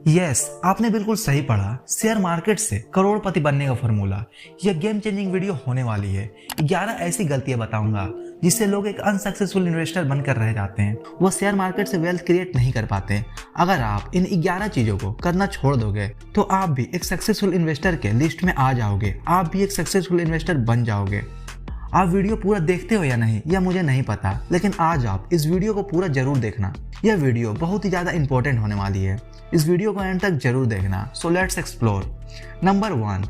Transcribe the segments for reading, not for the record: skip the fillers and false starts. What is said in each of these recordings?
Yes, आपने बिल्कुल सही पढ़ा। शेयर मार्केट से करोड़पति बनने का फॉर्मूला, यह गेम चेंजिंग वीडियो होने वाली है। 11 ऐसी गलतियां बताऊंगा जिससे लोग एक अनसक्सेसफुल इन्वेस्टर बनकर रह जाते हैं। वो शेयर मार्केट से वेल्थ क्रिएट नहीं कर पाते। अगर आप इन 11 चीजों को करना छोड़ दोगे तो आप भी एक सक्सेसफुल इन्वेस्टर के लिस्ट में आ जाओगे। आप भी एक सक्सेसफुल इन्वेस्टर बन जाओगे। आप वीडियो पूरा देखते हो या नहीं यह मुझे नहीं पता, लेकिन आज आप इस वीडियो को पूरा जरूर देखना। यह वीडियो बहुत ही ज़्यादा इंपॉर्टेंट होने वाली है। इस वीडियो को एंड तक जरूर देखना। So let's explore. नंबर 1,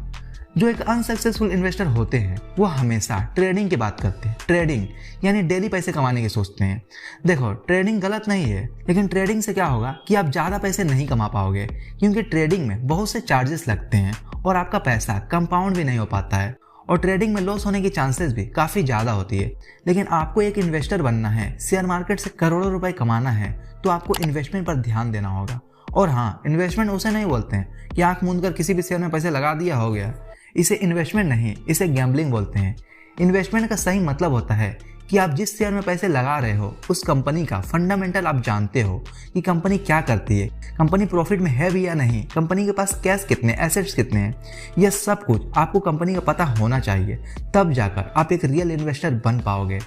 जो एक अनसक्सेसफुल इन्वेस्टर होते हैं वो हमेशा ट्रेडिंग की बात करते हैं। ट्रेडिंग यानी डेली पैसे कमाने की सोचते हैं। देखो, ट्रेडिंग गलत नहीं है, लेकिन ट्रेडिंग से क्या होगा कि आप ज़्यादा पैसे नहीं कमा पाओगे, क्योंकि ट्रेडिंग में बहुत से चार्जेस लगते हैं और आपका पैसा कंपाउंड भी नहीं हो पाता है और ट्रेडिंग में लॉस होने की चांसेस भी काफ़ी ज़्यादा होती है। लेकिन आपको एक इन्वेस्टर बनना है, शेयर मार्केट से करोड़ों रुपए कमाना है, तो आपको इन्वेस्टमेंट पर ध्यान देना होगा। और हाँ, इन्वेस्टमेंट उसे नहीं बोलते हैं कि आंख मूंद कर किसी भी शेयर में पैसे लगा दिया हो गया। इसे इन्वेस्टमेंट नहीं, इसे गैम्बलिंग बोलते हैं। इन्वेस्टमेंट का सही मतलब होता है कि आप जिस शेयर में पैसे लगा रहे हो उस कंपनी का फंडामेंटल आप जानते हो कि कंपनी क्या करती है, कंपनी प्रॉफिट में है भी या नहीं, कंपनी के पास कैश कितने, एसेट्स कितने हैं। यह सब कुछ आपको कंपनी का पता होना चाहिए, तब जाकर आप एक रियल इन्वेस्टर बन पाओगे।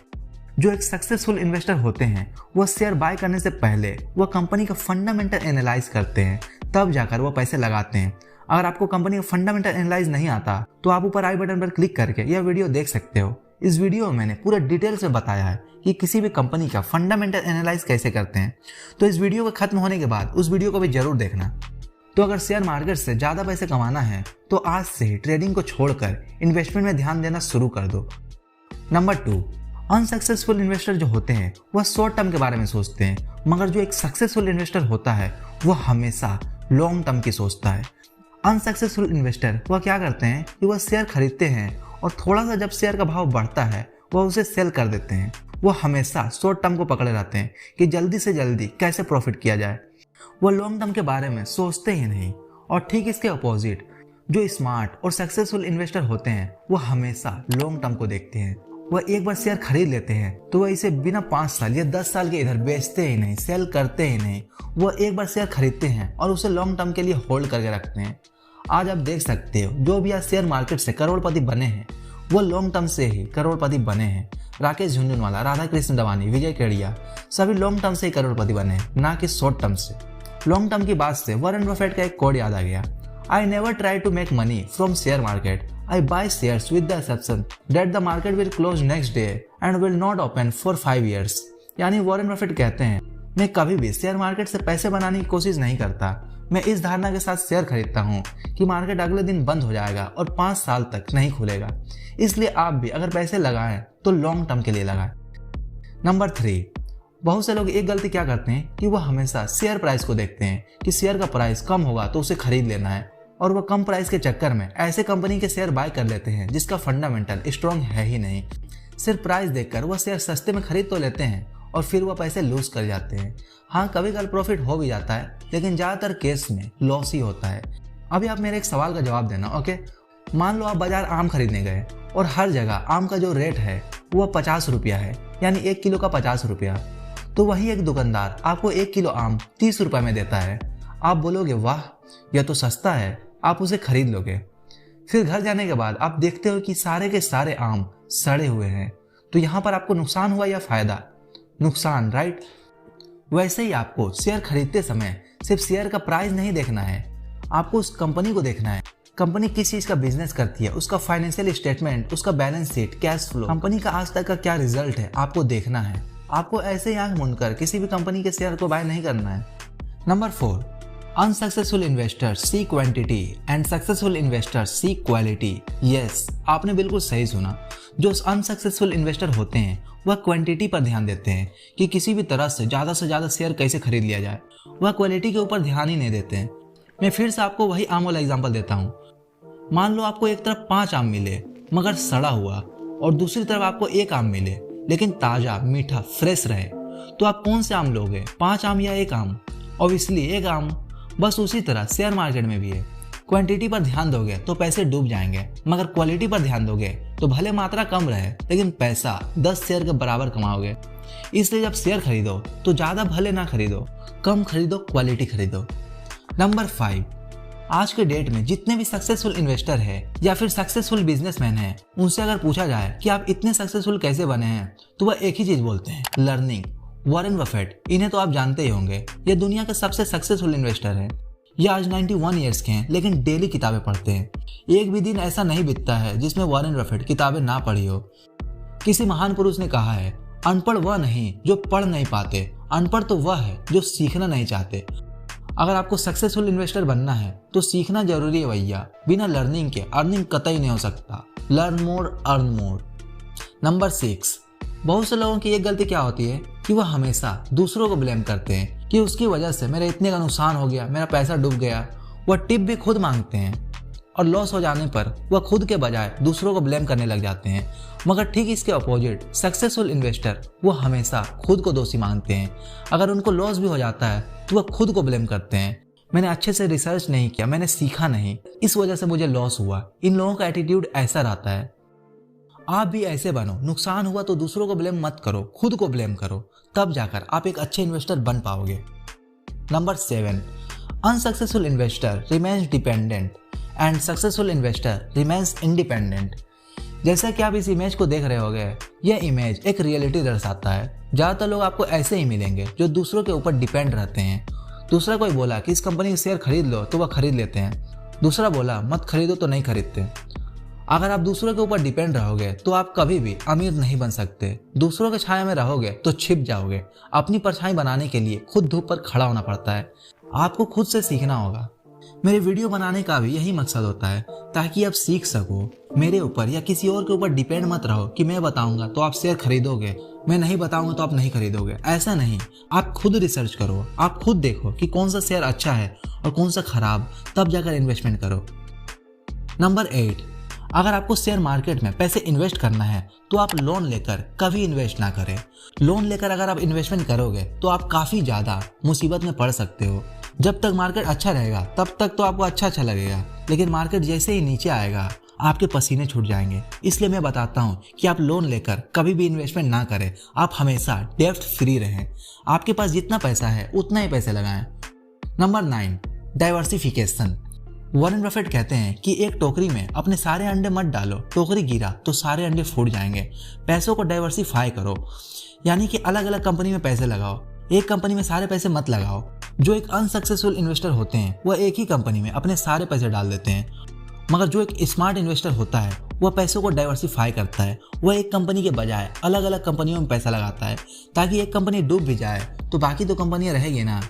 जो एक सक्सेसफुल इन्वेस्टर होते हैं वह शेयर बाय करने से पहले वह कंपनी का फंडामेंटल एनालाइज करते हैं, तब जाकर वह पैसे लगाते हैं। अगर आपको कंपनी का फंडामेंटल एनालाइज नहीं आता तो आप ऊपर आई बटन पर क्लिक करके यह वीडियो देख सकते हो। इस वीडियो में मैंने पूरा डिटेल से बताया है कि किसी भी कंपनी का फंडामेंटल एनालाइज कैसे करते हैं। तो इस वीडियो के खत्म होने के बाद उस वीडियो को भी जरूर देखना। तो अगर शेयर मार्केट से ज़्यादा पैसे कमाना है तो आज से ही ट्रेडिंग को छोड़कर इन्वेस्टमेंट में ध्यान देना शुरू कर दो। नंबर 2, अनसक्सेसफुल इन्वेस्टर जो होते हैं वह शॉर्ट टर्म के बारे में सोचते हैं, मगर जो एक सक्सेसफुल इन्वेस्टर होता है वह हमेशा लॉन्ग टर्म की सोचता है। अनसक्सेसफुल इन्वेस्टर वह क्या करते हैं कि वह शेयर खरीदते हैं और थोड़ा सा जब शेयर का भाव बढ़ता है वह उसे सेल कर देते हैं। वह हमेशा शॉर्ट टर्म को पकड़े रहते हैं कि जल्दी से जल्दी कैसे प्रॉफिट किया जाए। वह लॉन्ग टर्म के बारे में सोचते ही नहीं। और ठीक इसके अपोजिट जो स्मार्ट और सक्सेसफुल इन्वेस्टर होते हैं वह हमेशा लॉन्ग टर्म को देखते हैं। वह एक बार शेयर खरीद लेते हैं तो वह इसे बिना 5 साल या 10 साल के इधर बेचते ही नहीं, सेल करते ही नहीं। वह एक बार शेयर खरीदते हैं और उसे लॉन्ग टर्म के लिए होल्ड करके रखते हैं। आज आप देख सकते हो जो भी आज शेयर मार्केट से करोड़पति बने हैं वो लॉन्ग टर्म से ही करोड़पति बने हैं। राकेश झुनझुनवाला, राधा कृष्ण दवानी, विजय केडिया सभी लॉन्ग टर्म से ही करोड़पति बने हैं, ना कि शॉर्ट टर्म से। लॉन्ग टर्म की बात से वॉरेन बफेट का एक कोड याद आ गया, I never try to make money from share market, I buy shares with the exception that the market will close next day and will not open for 5 years। यानी Warren Buffett कहते हैं, मैं कभी भी share market से पैसे बनाने की कोशिश नहीं करता। मैं इस धारणा के साथ शेयर खरीदता हूँ कि मार्केट अगले दिन बंद हो जाएगा और 5 साल तक नहीं खुलेगा। इसलिए आप भी अगर पैसे लगाएं तो लॉन्ग टर्म के लिए लगाएं। नंबर 3, बहुत से लोग एक गलती क्या करते हैं कि वह हमेशा शेयर प्राइस को देखते हैं कि शेयर का प्राइस कम होगा तो उसे खरीद लेना है, और वह कम प्राइस के चक्कर में ऐसे कंपनी के शेयर बाय कर लेते हैं जिसका फंडामेंटल स्ट्रॉन्ग है ही नहीं। सिर्फ प्राइस देखकर वह शेयर सस्ते में खरीद तो लेते हैं और फिर वह पैसे लूज कर जाते हैं। हाँ, कभी कभी प्रॉफिट हो भी जाता है, लेकिन ज़्यादातर केस में लॉस ही होता है। अभी आप मेरे एक सवाल का जवाब देना, ओके। मान लो आप बाजार आम खरीदने गए और हर जगह आम का जो रेट है वह 50 रुपया है, यानी 1 किलो का 50 रुपया। तो वही एक दुकानदार आपको 1 किलो आम 30 रुपये में देता है। आप बोलोगे वाह यह तो सस्ता है, आप उसे खरीद लोगे। फिर घर जाने के बाद आप देखते हो कि सारे के सारे आम सड़े हुए हैं। तो यहाँ पर आपको नुकसान हुआ या फायदा? नुकसान, राइट। वैसे ही आपको शेयर खरीदते समय सिर्फ शेयर का प्राइस नहीं देखना है, आपको उस कंपनी को देखना है। कंपनी किस चीज़ का बिजनेस करती है, उसका फाइनेंशियल स्टेटमेंट, उसका balance sheet, cash flow, company का आज तक का क्या रिजल्ट है, आपको देखना है। आपको ऐसे ही आंख मूंद कर किसी भी कंपनी के शेयर को बाय नहीं करना है। Number 4, unsuccessful investors see quantity and successful investors see quality. Yes, आपने बिल्कुल सही सुना। जो अनसक्सेसफुल इन्वेस्टर होते हैं वह क्वांटिटी पर ध्यान देते हैं कि किसी भी तरह से ज़्यादा शेयर कैसे खरीद लिया जाए। वह क्वालिटी के ऊपर ध्यान ही नहीं देते हैं। मैं फिर से आपको वही आम वाला एग्जाम्पल देता हूँ। मान लो आपको एक तरफ 5 आम मिले मगर सड़ा हुआ, और दूसरी तरफ आपको 1 आम मिले लेकिन ताज़ा, मीठा, फ्रेश रहे, तो आप कौन से आम लोगे, 5 आम या 1 आम? ऑब्वियसली 1 आम। बस उसी तरह शेयर मार्केट में भी है। क्वांटिटी पर ध्यान दोगे तो पैसे डूब जाएंगे, मगर क्वालिटी पर ध्यान दोगे तो भले मात्रा कम रहे लेकिन पैसा 10 शेयर के बराबर कमाओगे। इसलिए जब शेयर खरीदो तो ज़्यादा भले ना खरीदो, कम खरीदो, क्वालिटी खरीदो। नंबर 5, आज के डेट में जितने भी सक्सेसफुल इन्वेस्टर है या फिर सक्सेसफुल बिजनेसमैन है, उनसे अगर पूछा जाए कि आप इतने सक्सेसफुल कैसे बने हैं, तो वह एक ही चीज बोलते हैं, लर्निंग। वॉरेन बफेट, इन्हें तो आप जानते ही होंगे, ये दुनिया के सबसे सक्सेसफुल इन्वेस्टर हैं। ये आज 91 ईयर्स के हैं, लेकिन डेली किताबें पढ़ते हैं। एक भी दिन ऐसा नहीं बीतता है जिसमें वॉरेन बफेट किताबें ना पढ़ी हो। किसी महान पुरुष ने कहा है, अनपढ़ वह नहीं जो पढ़ नहीं पाते, अनपढ़ तो वह है जो सीखना नहीं चाहते। अगर आपको सक्सेसफुल इन्वेस्टर बनना है तो सीखना जरूरी है भैया। बिना लर्निंग के अर्निंग कतई नहीं हो सकता। Learn more, earn more. Number 6, बहुत से लोगों की एक गलती क्या होती है कि वह हमेशा दूसरों को ब्लेम करते हैं कि उसकी वजह से मेरा इतने का नुकसान हो गया, मेरा पैसा डूब गया। वह टिप भी खुद मांगते हैं और लॉस हो जाने पर वह खुद के बजाय दूसरों को ब्लेम करने लग जाते हैं। मगर ठीक इसके अपोजिट सक्सेसफुल इन्वेस्टर वो हमेशा खुद को दोषी मानते हैं। अगर उनको लॉस भी हो जाता है तो वह खुद को ब्लेम करते हैं, मैंने अच्छे से रिसर्च नहीं किया, मैंने सीखा नहीं, इस वजह से मुझे लॉस हुआ। इन लोगों का एटीट्यूड ऐसा रहता है। आप भी ऐसे बनो, नुकसान हुआ तो दूसरों को ब्लेम मत करो, खुद को ब्लेम करो, तब जाकर आप एक अच्छे इन्वेस्टर बन पाओगे। Number 7, unsuccessful investor remains dependent and successful investor remains independent. जैसा कि आप इस इमेज को देख रहे होंगे, यह इमेज एक रियलिटी दर्शाता है। ज़्यादातर लोग आपको ऐसे ही मिलेंगे जो दूसरों के ऊपर डिपेंड रहते हैं। दूसरा कोई बोला कि इस कंपनी के शेयर खरीद लो तो वह खरीद लेते हैं, दूसरा बोला मत खरीदो तो नहीं खरीदते। अगर आप दूसरों के ऊपर डिपेंड रहोगे तो आप कभी भी अमीर नहीं बन सकते। दूसरों के छाया में रहोगे तो छिप जाओगे। अपनी परछाई बनाने के लिए खुद धूप पर खड़ा होना पड़ता है। आपको खुद से सीखना होगा। मेरे वीडियो बनाने का भी यही मकसद होता है, ताकि आप सीख सको। मेरे ऊपर या किसी और के ऊपर डिपेंड मत रहो कि मैं बताऊंगा तो आप शेयर खरीदोगे, मैं नहीं बताऊंगा तो आप नहीं खरीदोगे। ऐसा नहीं, आप खुद रिसर्च करो, आप खुद देखो कि कौन सा शेयर अच्छा है और कौन सा खराब, तब जाकर इन्वेस्टमेंट करो। नंबर 8, अगर आपको शेयर मार्केट में पैसे इन्वेस्ट करना है तो आप लोन लेकर कभी इन्वेस्ट ना करें। लोन लेकर अगर आप इन्वेस्टमेंट करोगे तो आप काफ़ी ज़्यादा मुसीबत में पड़ सकते हो। जब तक मार्केट अच्छा रहेगा तब तक तो आपको अच्छा लगेगा, लेकिन मार्केट जैसे ही नीचे आएगा आपके पसीने छूट जाएंगे। इसलिए मैं बताता हूँ कि आप लोन लेकर कभी भी इन्वेस्टमेंट ना करें। आप हमेशा डेब्ट फ्री रहें। आपके पास जितना पैसा है उतना ही पैसे लगाएं। Number 9, diversification. वॉरेन बफेट कहते हैं कि एक टोकरी में अपने सारे अंडे मत डालो, टोकरी गिरा तो सारे अंडे फूट जाएंगे। पैसों को डाइवर्सिफाई करो, यानी कि अलग अलग कंपनी में पैसे लगाओ। एक कंपनी में सारे पैसे मत लगाओ। जो एक अनसक्सेसफुल इन्वेस्टर होते हैं वह एक ही कंपनी में अपने सारे पैसे डाल देते हैं, मगर जो एक स्मार्ट इन्वेस्टर होता है वह पैसों को डाइवर्सिफाई करता है। वह एक कंपनी के बजाय अलग अलग कंपनियों में पैसा लगाता है, ताकि एक कंपनी डूब भी जाए तो बाकी दो कंपनियां रहेगी ना।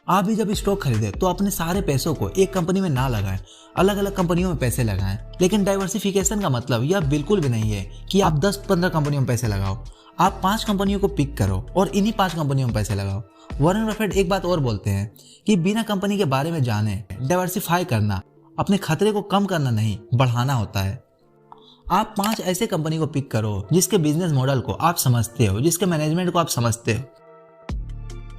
आप भी जब स्टॉक खरीदे तो अपने सारे पैसों को एक कंपनी में ना लगाएं, अलग अलग कंपनियों में पैसे लगाएं। लेकिन डाइवर्सिफिकेशन का मतलब यह बिल्कुल भी नहीं है कि आप 10-15 कंपनियों में पैसे लगाओ। आप 5 कंपनियों को पिक करो और इन्हीं 5 कंपनियों में पैसे लगाओ। वॉरेन बफेट एक बात और बोलते हैं कि बिना कंपनी के बारे में जाने डाइवर्सिफाई करना अपने खतरे को कम करना नहीं, बढ़ाना होता है। आप 5 ऐसे कंपनी को पिक करो जिसके बिजनेस मॉडल को आप समझते हो, जिसके मैनेजमेंट को आप समझते हो।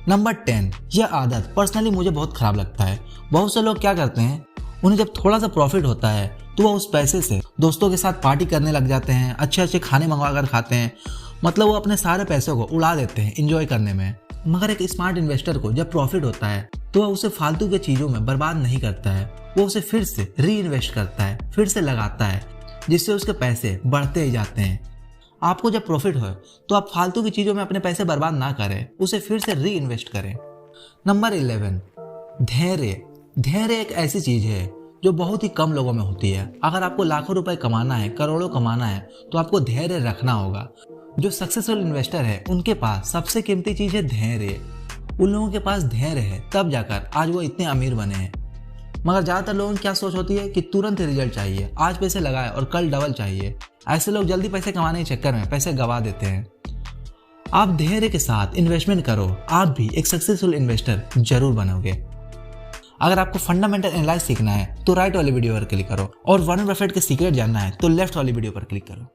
नंबर 10, यह आदत पर्सनली मुझे बहुत खराब लगता है। बहुत से लोग क्या करते हैं, उन्हें जब थोड़ा सा प्रॉफिट होता है तो वह उस पैसे से दोस्तों के साथ पार्टी करने लग जाते हैं, अच्छे अच्छे खाने मंगवा कर खाते हैं। मतलब वो अपने सारे पैसों को उड़ा देते हैं एंजॉय करने में। मगर एक स्मार्ट इन्वेस्टर को जब प्रॉफिट होता है तो वह उसे फालतू के चीज़ों में बर्बाद नहीं करता है, वो उसे फिर से री इन्वेस्ट करता है, फिर से लगाता है, जिससे उसके पैसे बढ़ते ही जाते हैं। आपको जब प्रॉफिट हो तो आप फालतू की चीज़ों में अपने पैसे बर्बाद ना करें, उसे फिर से री इन्वेस्ट करें। नंबर 11, धैर्य। धैर्य एक ऐसी चीज़ है जो बहुत ही कम लोगों में होती है। अगर आपको लाखों रुपए कमाना है, करोड़ों कमाना है, तो आपको धैर्य रखना होगा। जो सक्सेसफुल इन्वेस्टर है उनके पास सबसे कीमती चीज़ है धैर्य। उन लोगों के पास धैर्य है तब जाकर आज वो इतने अमीर बने हैं। मगर ज़्यादातर लोगों की क्या सोच होती है कि तुरंत रिजल्ट चाहिए, आज पैसे लगाए और कल डबल चाहिए। ऐसे लोग जल्दी पैसे कमाने के चक्कर में पैसे गवा देते हैं। आप धैर्य के साथ इन्वेस्टमेंट करो, आप भी एक सक्सेसफुल इन्वेस्टर जरूर बनोगे। अगर आपको फंडामेंटल एनालाइज सीखना है तो राइट वाली वीडियो पर क्लिक करो, और वॉरेन बफेट के सीक्रेट जानना है तो लेफ्ट वाली वीडियो पर क्लिक करो।